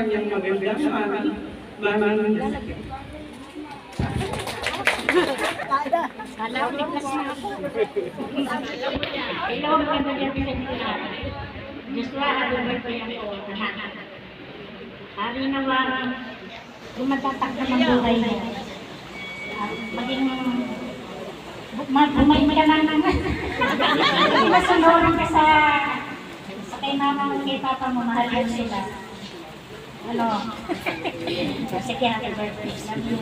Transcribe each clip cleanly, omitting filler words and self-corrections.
kanyang magandang mami. Hello, magandang gabi sa lahat. Joshua, haluman ko yan po. Hari naman, lumatatak naman buhay niya. Maging bumay ka lang naman. Masunurin ka sa kay mama kay papa mo, mahal yan sila. Ano? Sige, happy birthday. Love you.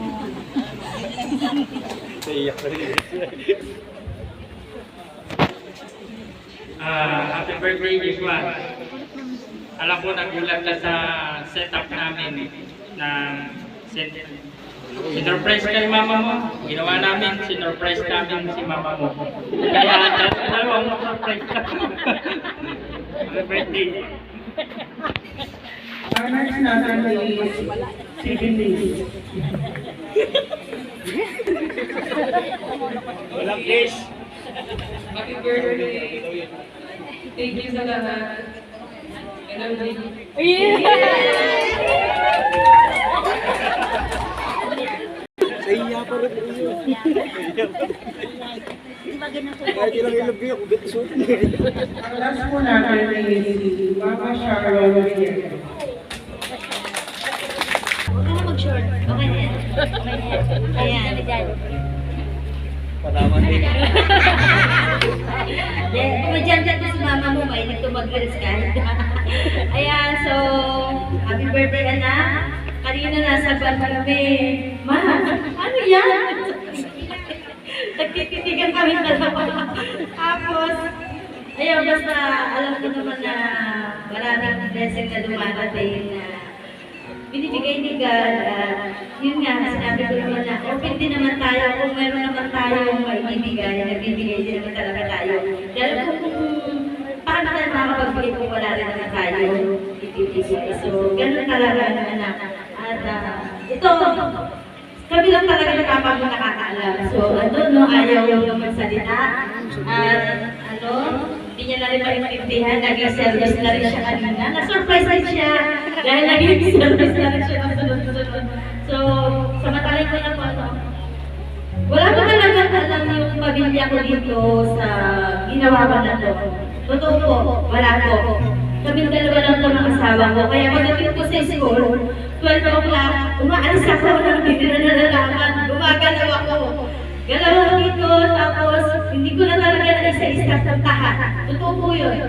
Happy birthday, Joshua. Alam ko, nagulat ka sa setup namin ng sinurprise kay mama mo. Ginawa namin, sinurprise namin si mama mo. Kaya, dalawang surprise ka. Happy birthday. Our next natin is 7 days. Walang please. Happy birthday. Thank you sa lahat. I love you. Saya pa rin iyo. Kahit ilang ilabi ako, gati suot niya. Ang last po natin is si Mama Sharon Reyes. Huwag ka na mag-short. Okay na yan. Okay na yan. Ayan. Palaman din. Kumadyan-dyan ko sa mama mo, may mag-reels ka. Ayan, so, happy birthday, anak. Kanina nasa ban kami. Ma, ano yan? Nagtititigan kami dalawa. Tapos, ayun, basta alam ko naman na maraming blessing na dumarating na binibigay ni God. Yun nga, sinabi ko naman na open din naman tayo kung meron naman tayong maibibigay, nagbibigay din naman talaga tayo. Dahil kung paano tayo makapagbigay kung wala rin naman tayo ibibigay. So, ganun talaga na anak. At ito, kami lang talaga nakakaalam. So, ayaw yung magsalita. At hindi niya na rin maintindihan, naging service na rin siya kanina. Na-surprise din siya dahil naging service na rin siya ng sunod-sunod. So, samantalay ko na po, wala ko talaga alam yung pamilya ko dito sa ginawa ko na to. Totoo po, wala ko. Kaming dalawa lang po ng asawa ko. Kaya pagdating ko sa school, 12 o'clock, umaalis ako ng hindi na nalalaman. Gumagalaw ako. Galaw ako dito, tapos hindi ko na talaga na isa-isa ng tahat. Totoo po yun.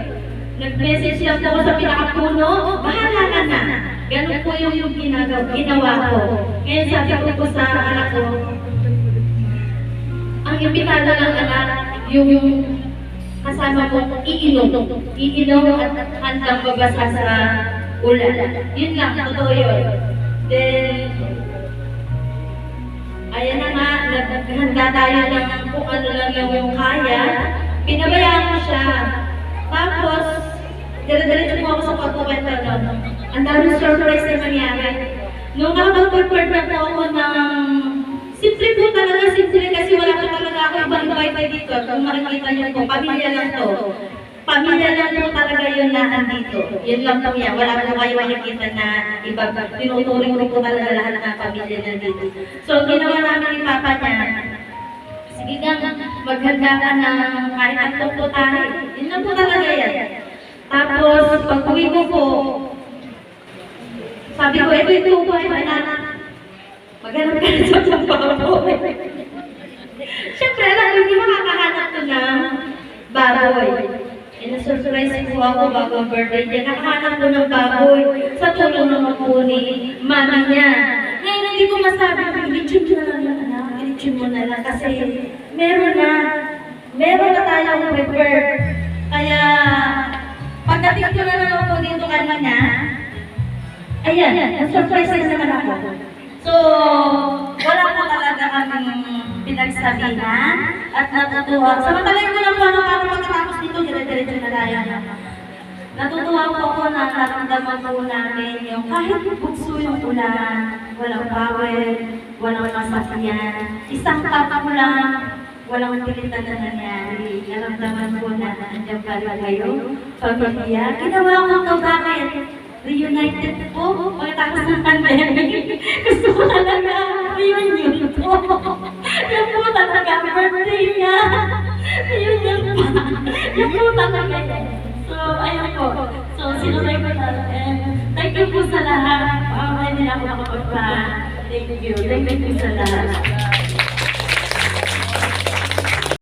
Nag-message lang ako sa pinakapuno, bahala ka na. Ganun po yung ginawa ko. Ngayon sabi ko po sa anak ko, ang imbitado ng anak, yung kasama ko, iinom. Iinom at handang babasa sa ulan. Yun lang, totoo yun. Then, ayan na nga, naghanda tayo ng kung ano lang yung kaya. Pinabayaan ko siya. Tapos, dala-dala mo ako sa pagkukwento nun. Ang daming surprise na nangyari. Nung nakapag-prepare na po ako ng simple po talaga, simple kasi wala po talaga ako ibang invite dito. Kung makikita niyo po, pamilya lang to. Pamilya lang po talaga yun na nandito. Yun lang po yan. Wala po kayo makikita na iba. Tinuturing ko po talaga lahat ng pamilya nandito. So, ginawa namin ni Papa niya, sige nga, maghanda ka ng kahit ang po tayo. Yun lang po talaga yan. Tapos, pag-uwi ko po, sabi ko, ito po ay anak. Maghanap ka na sa baboy. Siyempre, alam ko, hindi makakahanap ko ng baboy. Na-surprise po ako bago ang birthday niya. Nakahanap ko ng baboy sa tulong naman po ni mama niya. Ngayon, hindi ko masabi, i-tune mo na lang yung anak. I-tune mo na lang kasi meron na tayong prepared. Kaya, pagdating ko na naman po dito kanina, ayan, na-surprise na naman ako. So, wala po talaga kaming pinagsabihan at natutuwa. Samantalay ko lang po ano para pagkatapos dito, dire-diretso na tayo. Natutuwa po ako na naramdaman po namin yung kahit bugso yung ulan, walang bawal, walang masakyan, isang tapa mo lang, walang pilitan na nangyari. Naramdaman po na nandiyan pa rin kayo, pamilya. Ginawa ko ito bakit? reunited po pagkatapos ng pandemic. Gusto ko talaga reunion po. Yan po talaga birthday niya. Reunion po. Yan po talaga yan. So, ayun po. So, sinunay ko na. And thank you po sa lahat. Hindi na ako makapagpa. Thank you. Thank you sa lahat.